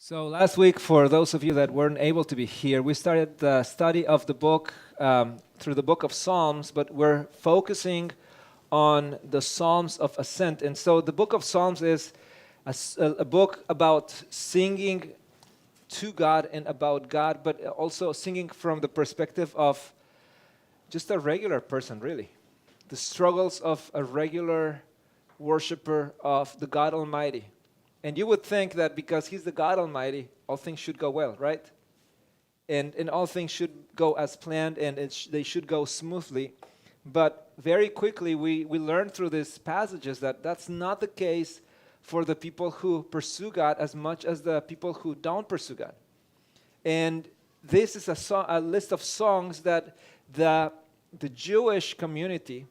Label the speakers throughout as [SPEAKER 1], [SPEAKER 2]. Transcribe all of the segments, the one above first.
[SPEAKER 1] So last week, for those of you that weren't able to be here, we started the study of the book through the book of Psalms, but we're focusing on the Psalms of Ascent. And so the book of Psalms is a book about singing to God and about God, but also singing from the perspective of just a regular person, really. The struggles of a regular worshiper of the God Almighty. And you would think that because He's the God Almighty, all things should go well, right? And all things should go as planned, and they should go smoothly. But very quickly, we learn through these passages that that's not the case for the people who pursue God as much as the people who don't pursue God. And this is a list of songs that the Jewish community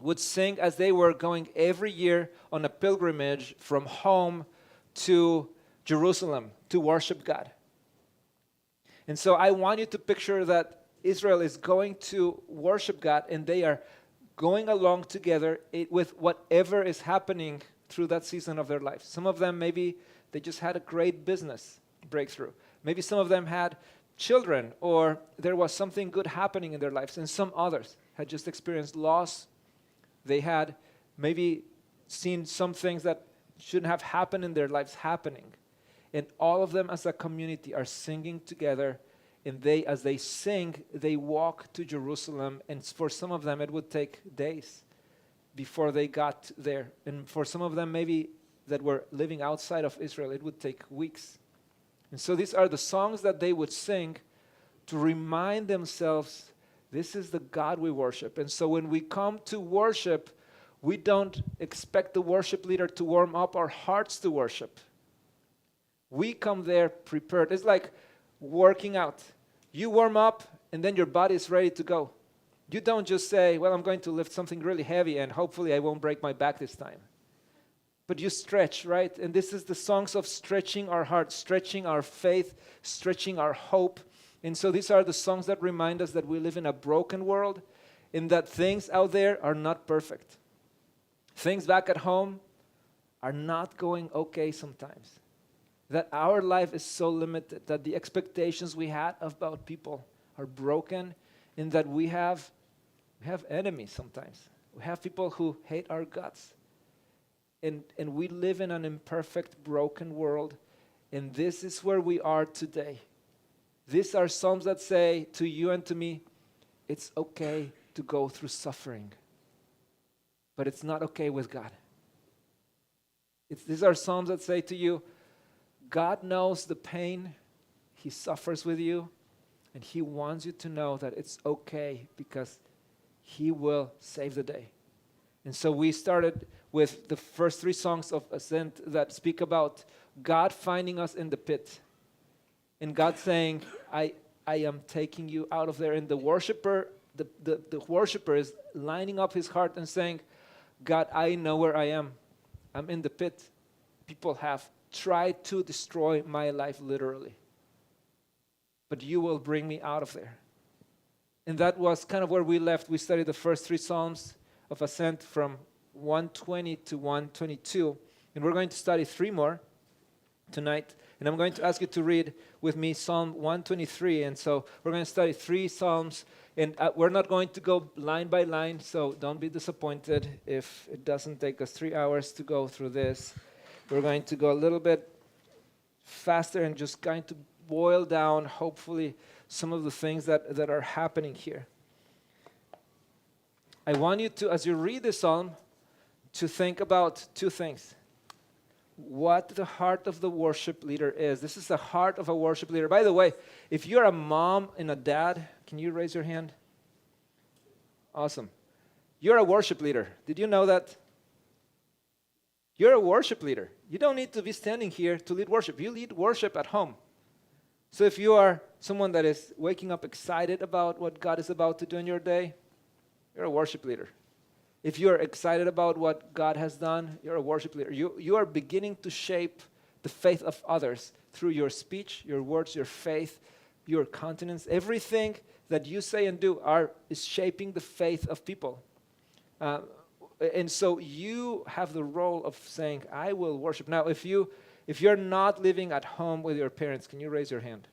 [SPEAKER 1] would sing as they were going every year on a pilgrimage from home to Jerusalem to worship God. And so I want you to picture that Israel is going to worship God, and they are going along together with whatever is happening through that season of their life. Some of them, maybe they just had a great business breakthrough. Maybe some of them had children, or there was something good happening in their lives, and some others had just experienced loss. They had maybe seen some things that shouldn't have happened in their lives happening. And all of them as a community are singing together. And as they sing, they walk to Jerusalem. And for some of them, it would take days before they got there. And for some of them, maybe that were living outside of Israel, it would take weeks. And so these are the songs that they would sing to remind themselves, this is the God we worship. And so when we come to worship, we don't expect the worship leader to warm up our hearts to worship. We come there prepared. It's like working out. You warm up, and then your body is ready to go. You don't just say, well, I'm going to lift something really heavy, and hopefully I won't break my back this time. But you stretch, right? And this is the songs of stretching our hearts, stretching our faith, stretching our hope. And so these are the songs that remind us that we live in a broken world and that things out there are not perfect. Things back at home are not going okay sometimes. That our life is so limited, that the expectations we had about people are broken, and that we have enemies sometimes. We have people who hate our guts. And we live in an imperfect, broken world, and this is where we are today. These are Psalms that say to you and to me, it's okay to go through suffering, but it's not okay with God. These are Psalms that say to you, God knows the pain He suffers with you, and He wants you to know that it's okay because He will save the day. And so we started with the first three songs of Ascent that speak about God finding us in the pit. And God saying, I am taking you out of there. And the worshiper is lining up his heart and saying, God, I know where I am. I'm in the pit. People have tried to destroy my life literally. But you will bring me out of there. And that was kind of where we left. We studied the first three Psalms of Ascent from 120 to 122. And we're going to study three more tonight. And I'm going to ask you to read with me Psalm 123. And so we're going to study three Psalms. And we're not going to go line by line, so don't be disappointed if it doesn't take us 3 hours to go through this. We're going to go a little bit faster and just going to boil down, hopefully, some of the things that are happening here. I want you to, as you read this psalm, to think about two things. What the heart of the worship leader is. This is the heart of a worship leader. By the way, if you're a mom and a dad, can you raise your hand? Awesome. You're a worship leader. Did you know that? You're a worship leader. You don't need to be standing here to lead worship. You lead worship at home. So if you are someone that is waking up excited about what God is about to do in your day, you're a worship leader. If you're excited about what God has done, you're a worship leader. You are beginning to shape the faith of others through your speech, your words, your faith, your countenance. Everything that you say and do is shaping the faith of people. And so you have the role of saying, I will worship. Now, if you If you're not living at home with your parents, can you raise your hand?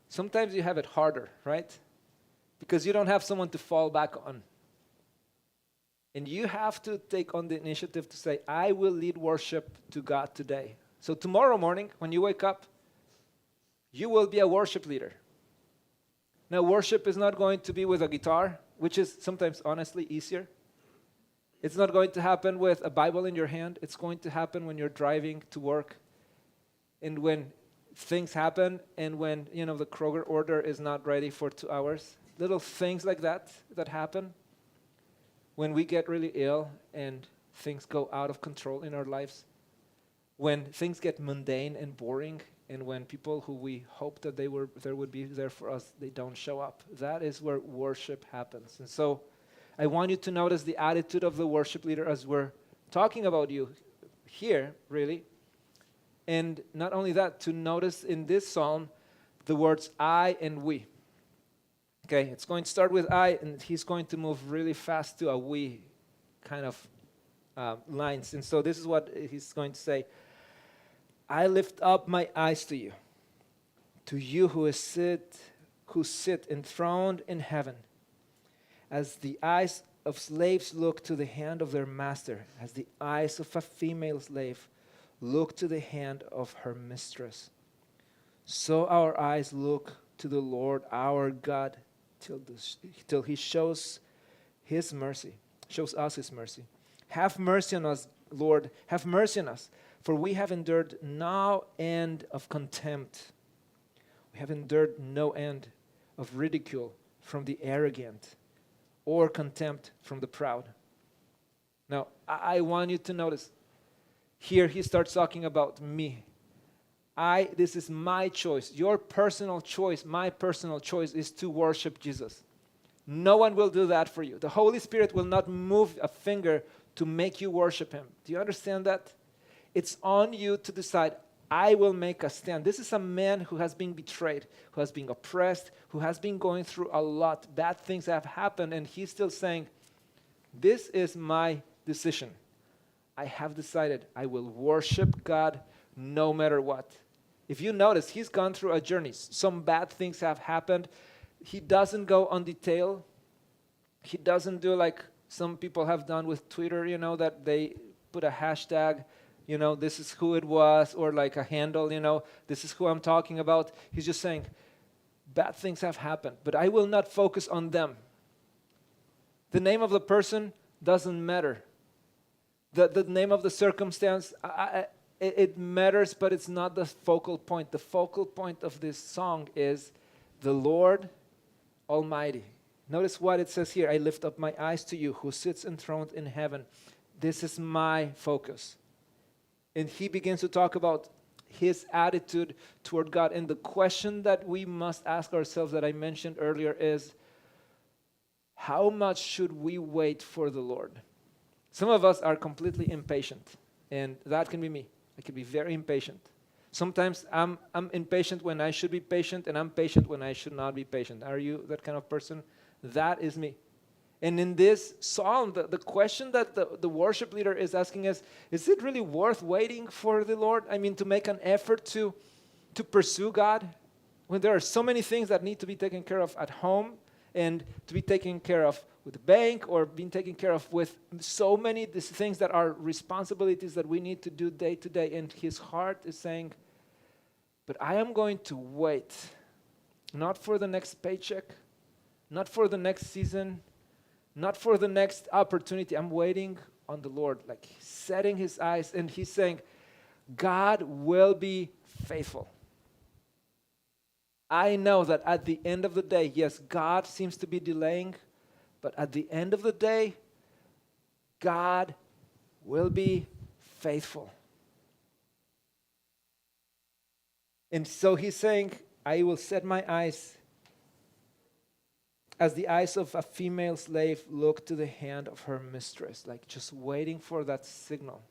[SPEAKER 1] Sometimes you have it harder, right? Because you don't have someone to fall back on. And you have to take on the initiative to say, I will lead worship to God today. So tomorrow morning, when you wake up, you will be a worship leader. Now, worship is not going to be with a guitar, which is sometimes honestly easier. It's not going to happen with a Bible in your hand. It's going to happen when you're driving to work and when things happen and when, the Kroger order is not ready for 2 hours. Little things like that happen when we get really ill and things go out of control in our lives. When things get mundane and boring, and when people who we hope that there would be there for us, they don't show up. That is where worship happens. And so I want you to notice the attitude of the worship leader as we're talking about you here, really. And not only that, to notice in this psalm the words I and we. Okay, it's going to start with I, and he's going to move really fast to a we kind of lines. And so this is what he's going to say. I lift up my eyes to you who sit enthroned in heaven. As the eyes of slaves look to the hand of their master, as the eyes of a female slave look to the hand of her mistress, so our eyes look to the Lord our God till he shows us his mercy. Have mercy on us, Lord, have mercy on us. For we have endured no end of contempt. We have endured no end of ridicule from the arrogant or contempt from the proud. Now, I want you to notice, here he starts talking about me. This is my choice. Your personal choice, my personal choice is to worship Jesus. No one will do that for you. The Holy Spirit will not move a finger to make you worship him. Do you understand that? It's on you to decide, I will make a stand. This is a man who has been betrayed, who has been oppressed, who has been going through a lot. Bad things have happened, and he's still saying, this is my decision. I have decided I will worship God no matter what. If you notice, he's gone through a journey. Some bad things have happened. He doesn't go on detail. He doesn't do like some people have done with Twitter, that they put a hashtag, this is who it was, or like a handle, this is who I'm talking about. He's just saying, bad things have happened, but I will not focus on them. The name of the person doesn't matter. The name of the circumstance, it matters, but it's not the focal point. The focal point of this song is the Lord Almighty. Notice what it says here. I lift up my eyes to you who sits enthroned in heaven. This is my focus. And he begins to talk about his attitude toward God. And the question that we must ask ourselves that I mentioned earlier is, how much should we wait for the Lord? Some of us are completely impatient, and that can be me. I can be very impatient. Sometimes I'm impatient when I should be patient, and I'm patient when I should not be patient. Are you that kind of person? That is me. And in this psalm, the question that the worship leader is asking is it really worth waiting for the Lord? I mean, to make an effort to pursue God when there are so many things that need to be taken care of at home and to be taken care of with the bank or being taken care of with so many these things that are responsibilities that we need to do day to day. And his heart is saying, but I am going to wait, not for the next paycheck, not for the next season, not for the next opportunity. I'm waiting on the Lord, like setting his eyes, and he's saying, God will be faithful. I know that at the end of the day, yes, God seems to be delaying, but at the end of the day, God will be faithful. And so he's saying, I will set my eyes as the eyes of a female slave look to the hand of her mistress, like just waiting for that signal.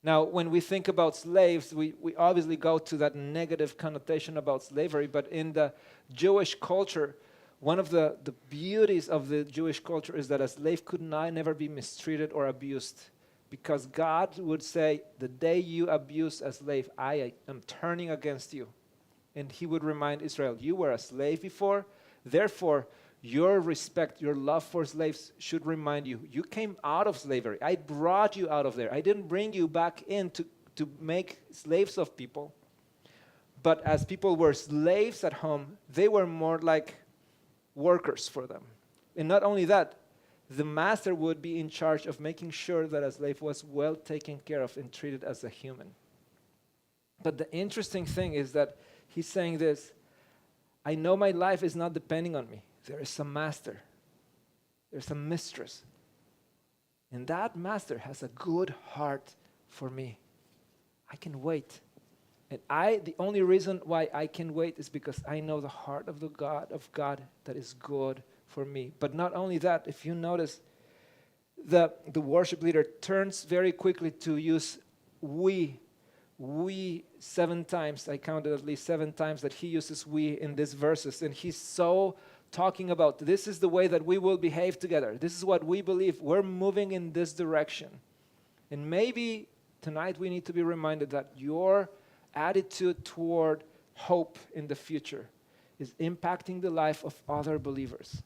[SPEAKER 1] Now, when we think about slaves, we obviously go to that negative connotation about slavery, but in the Jewish culture, one of the beauties of the Jewish culture is that a slave could never be mistreated or abused. because God would say, the day you abuse a slave, I am turning against you. And he would remind Israel, you were a slave before, therefore your respect, your love for slaves should remind you, you came out of slavery. I brought you out of there. I didn't bring you back in to make slaves of people. But as people were slaves at home, they were more like workers for them. And not only that, the master would be in charge of making sure that a slave was well taken care of and treated as a human. But the interesting thing is that he's saying this, I know my life is not depending on me. There is a master. There's a mistress. And that master has a good heart for me. I can wait. And the only reason why I can wait is because I know the heart of God that is good for me. But not only that, if you notice, the worship leader turns very quickly to use we 7 times. I counted at least 7 times that he uses we in these verses. And he's so talking about this is the way that we will behave together. This is what we believe. We're moving in this direction. And maybe tonight we need to be reminded that your attitude toward hope in the future is impacting the life of other believers.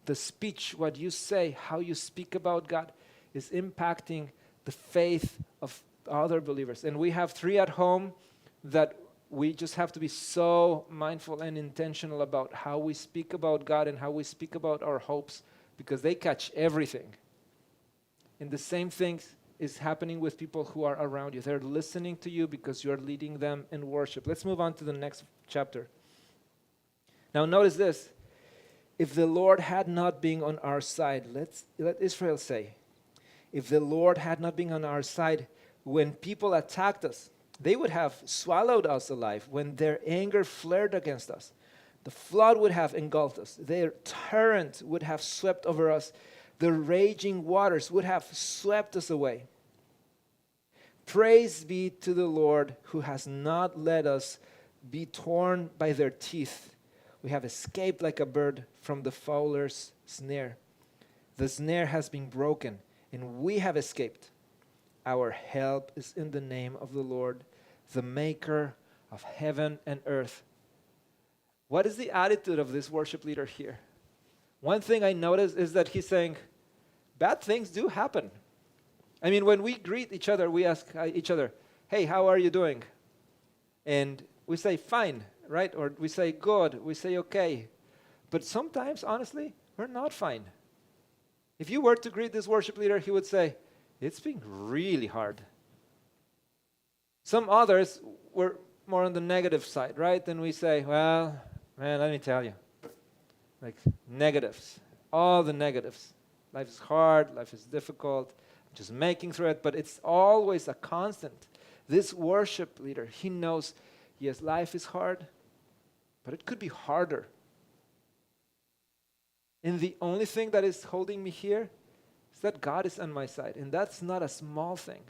[SPEAKER 1] The speech, what you say, how you speak about God is impacting the faith of other believers. And we have 3 at home that we just have to be so mindful and intentional about how we speak about God and how we speak about our hopes, because they catch everything. And the same thing is happening with people who are around you. They're listening to you because you're leading them in worship. Let's move on to the next chapter. Now notice this. If the Lord had not been on our side, let Israel say, if the Lord had not been on our side, when people attacked us, they would have swallowed us alive. When their anger flared against us, the flood would have engulfed us. Their torrent would have swept over us. The raging waters would have swept us away. Praise be to the Lord, who has not let us be torn by their teeth. We have escaped like a bird from the fowler's snare. The snare has been broken, and we have escaped. Our help is in the name of the Lord, the maker of heaven and earth. What is the attitude of this worship leader here? One thing I noticed is that he's saying, bad things do happen. I mean, when we greet each other, we ask each other, hey, how are you doing? And we say, fine, right? Or we say, good. We say, okay. But sometimes, honestly, we're not fine. If you were to greet this worship leader, he would say, it's been really hard. Some others were more on the negative side, right? And we say, well, man, let me tell you. Like negatives, all the negatives. Life is hard, life is difficult, just making through it, but it's always a constant. This worship leader, he knows, yes, life is hard, but it could be harder. And the only thing that is holding me here is that God is on my side, and that's not a small thing.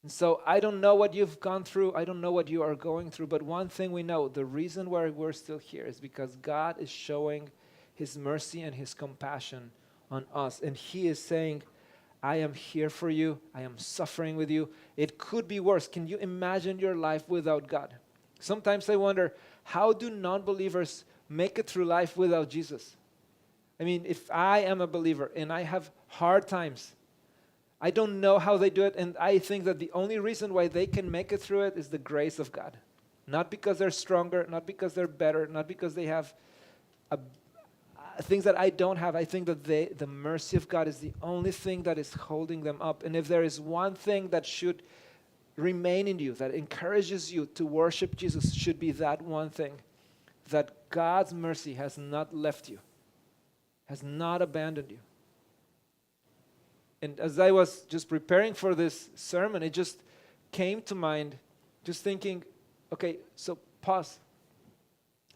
[SPEAKER 1] And so I don't know what you've gone through, I don't know what you are going through, but one thing we know, the reason why we're still here is because God is showing His mercy and His compassion on us. And He is saying, I am here for you. I am suffering with you. It could be worse. Can you imagine your life without God? Sometimes I wonder, how do non-believers make it through life without Jesus? I mean, if I am a believer and I have hard times, I don't know how they do it, and I think that the only reason why they can make it through it is the grace of God. Not because they're stronger, not because they're better, not because they have things that I don't have. I think that the mercy of God is the only thing that is holding them up. And if there is one thing that should remain in you, that encourages you to worship Jesus, should be that one thing, that God's mercy has not left you, has not abandoned you. And as I was just preparing for this sermon, it just came to mind, just thinking, okay, so pause.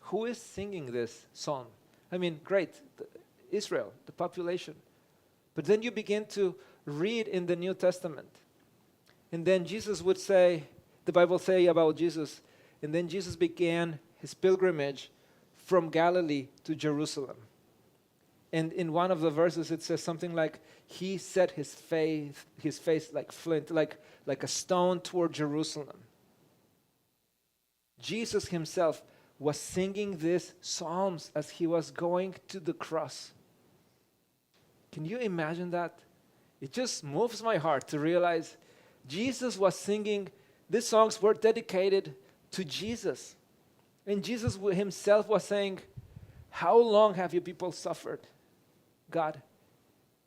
[SPEAKER 1] Who is singing this song? I mean, great, Israel, the population. But then you begin to read in the New Testament. And then Jesus would say, the Bible say about Jesus, and then Jesus began his pilgrimage from Galilee to Jerusalem. And in one of the verses, it says something like, he set his face like flint, like a stone toward Jerusalem. Jesus himself was singing these psalms as he was going to the cross. Can you imagine that? It just moves my heart to realize Jesus was singing, these songs were dedicated to Jesus. And Jesus himself was saying, how long have you people suffered, God?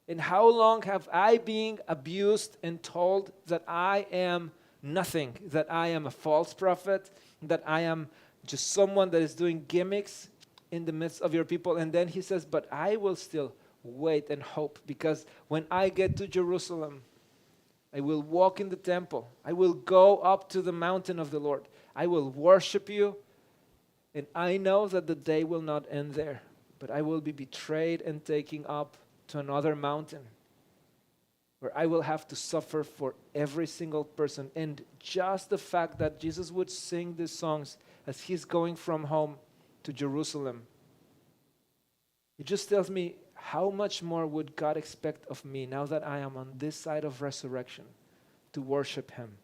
[SPEAKER 1] And how long have I been abused and told that I am nothing, that I am a false prophet, that I am just someone that is doing gimmicks in the midst of your people? And then he says, but I will still wait and hope, because when I get to Jerusalem, I will walk in the temple. I will go up to the mountain of the Lord. I will worship you. And I know that the day will not end there, but I will be betrayed and taken up to another mountain where I will have to suffer for every single person. And just the fact that Jesus would sing these songs as he's going from home to Jerusalem, it just tells me how much more would God expect of me now that I am on this side of resurrection to worship him.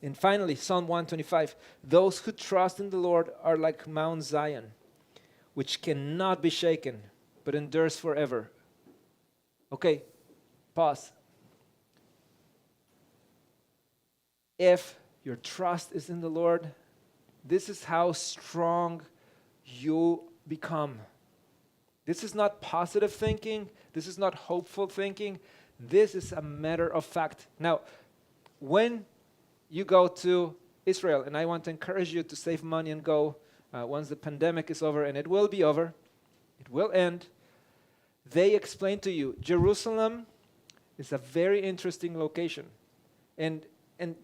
[SPEAKER 1] And finally, Psalm 125, those who trust in the Lord are like Mount Zion, which cannot be shaken, but endures forever. Okay, pause. If your trust is in the Lord, this is how strong you become. This is not positive thinking. This is not hopeful thinking. This is a matter of fact. Now, when you go to Israel, and I want to encourage you to save money and go once the pandemic is over, and it will be over, it will end, they explain to you, Jerusalem is a very interesting location. And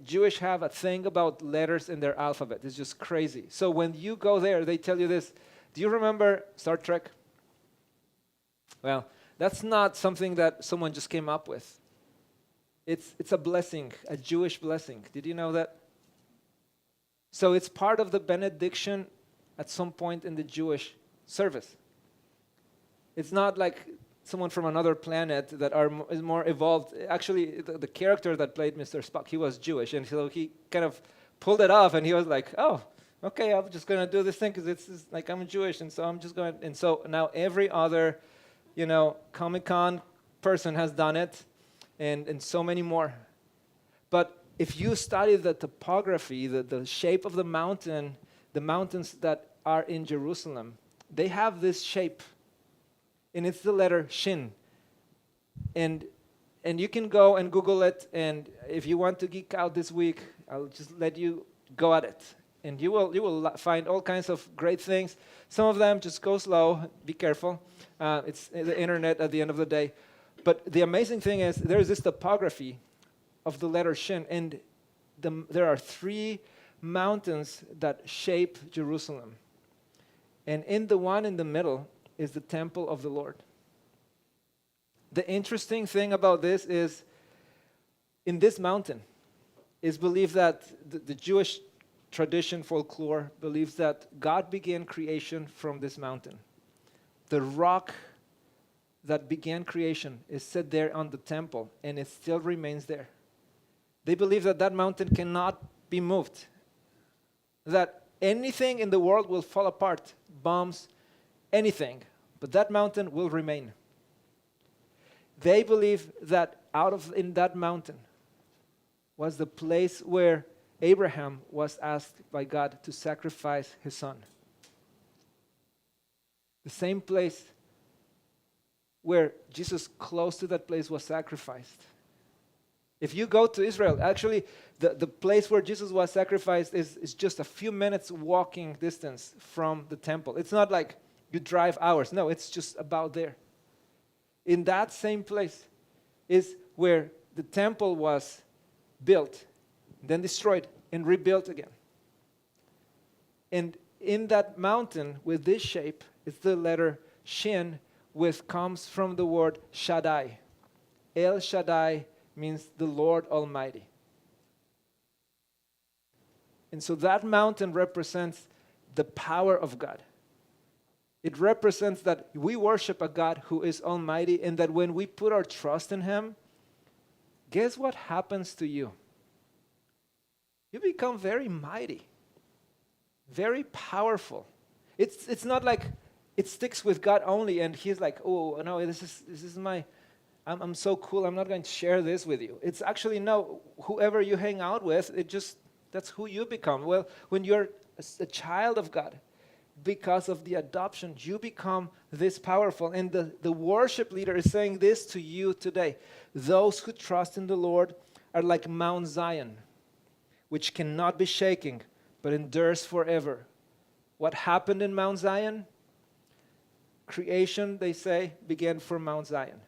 [SPEAKER 1] Jewish have a thing about letters in their alphabet. It's just crazy. So when you go there, they tell you this. Do you remember Star Trek? Well, that's not something that someone just came up with. It's a blessing, a Jewish blessing. Did you know that? So it's part of the benediction at some point in the Jewish service. It's not like someone from another planet that is more evolved. Actually, the character that played Mr. Spock, he was Jewish, and so he kind of pulled it off, and he was like, oh, okay, I'm just going to do this thing because it's like I'm Jewish, and so I'm just going to, and so now every other, Comic-Con person has done it, and so many more. But if you study the topography, the shape of the mountain, the mountains that are in Jerusalem, they have this shape, and it's the letter Shin. And you can go and Google it, and if you want to geek out this week, I'll just let you go at it. And you will find all kinds of great things. Some of them just go slow, be careful. It's the internet at the end of the day. But the amazing thing is there is this topography of the letter Shin, and there are 3 mountains that shape Jerusalem. And in the one in the middle is the temple of the Lord. The interesting thing about this is in this mountain is believed that the Jewish tradition, folklore, believes that God began creation from this mountain. The rock that began creation is set there on the temple, and it still remains there. They believe that that mountain cannot be moved, that anything in the world will fall apart, bombs, anything, but that mountain will remain. They believe that in that mountain was the place where Abraham was asked by God to sacrifice his son. The same place where Jesus close to that place was sacrificed. If you go to Israel, actually the place where Jesus was sacrificed is just a few minutes walking distance from the temple. It's not like you drive hours. No, it's just about there. In that same place is where the temple was built, then destroyed, and rebuilt again. And in that mountain with this shape is the letter Shin, which comes from the word Shaddai. El Shaddai means the Lord Almighty. And so that mountain represents the power of God. It represents that we worship a God who is almighty, and that when we put our trust in him, guess what happens to you? You become very mighty, very powerful. It's not like it sticks with God only, and he's like, oh no, this is my, I'm so cool, I'm not going to share this with you. It's actually, no, whoever you hang out with, that's who you become. Well, when you're a child of God, because of the adoption, you become this powerful. And the worship leader is saying this to you today. Those who trust in the Lord are like Mount Zion, which cannot be shaken, but endures forever. What happened in Mount Zion? Creation, they say, began from Mount Zion.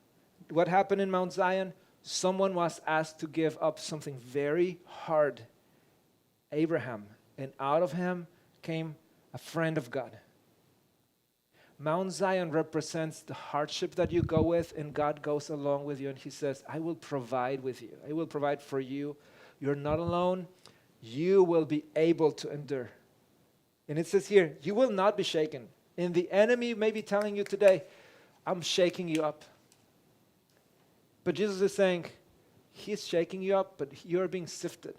[SPEAKER 1] What happened in Mount Zion? Someone was asked to give up something very hard, Abraham, and out of him came a friend of God. Mount Zion represents the hardship that you go with, and God goes along with you, and he says, I will provide with you. I will provide for you. You're not alone. You will be able to endure. And it says here, you will not be shaken. And the enemy may be telling you today, I'm shaking you up. But Jesus is saying, he's shaking you up, but you're being sifted.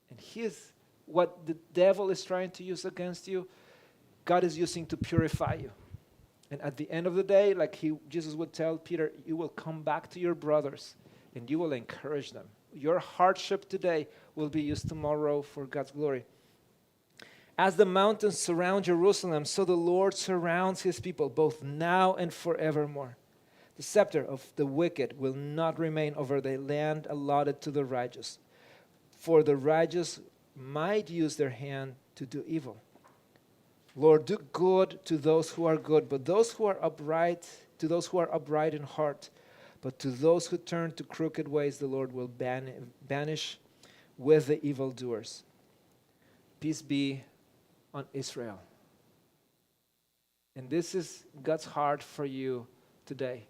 [SPEAKER 1] And he's what the devil is trying to use against you, God is using to purify you. And at the end of the day, like Jesus would tell Peter, you will come back to your brothers and you will encourage them. Your hardship today will be used tomorrow for God's glory. As the mountains surround Jerusalem, so the Lord surrounds his people, both now and forevermore. The scepter of the wicked will not remain over the land allotted to the righteous, for the righteous might use their hand to do evil. Lord, do good to those who are good, but those who are upright, to those who are upright in heart. But to those who turn to crooked ways, the Lord will banish with the evildoers. Peace be on Israel. And this is God's heart for you today.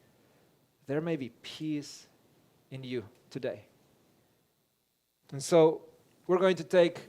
[SPEAKER 1] There may be peace in you today. And so we're going to take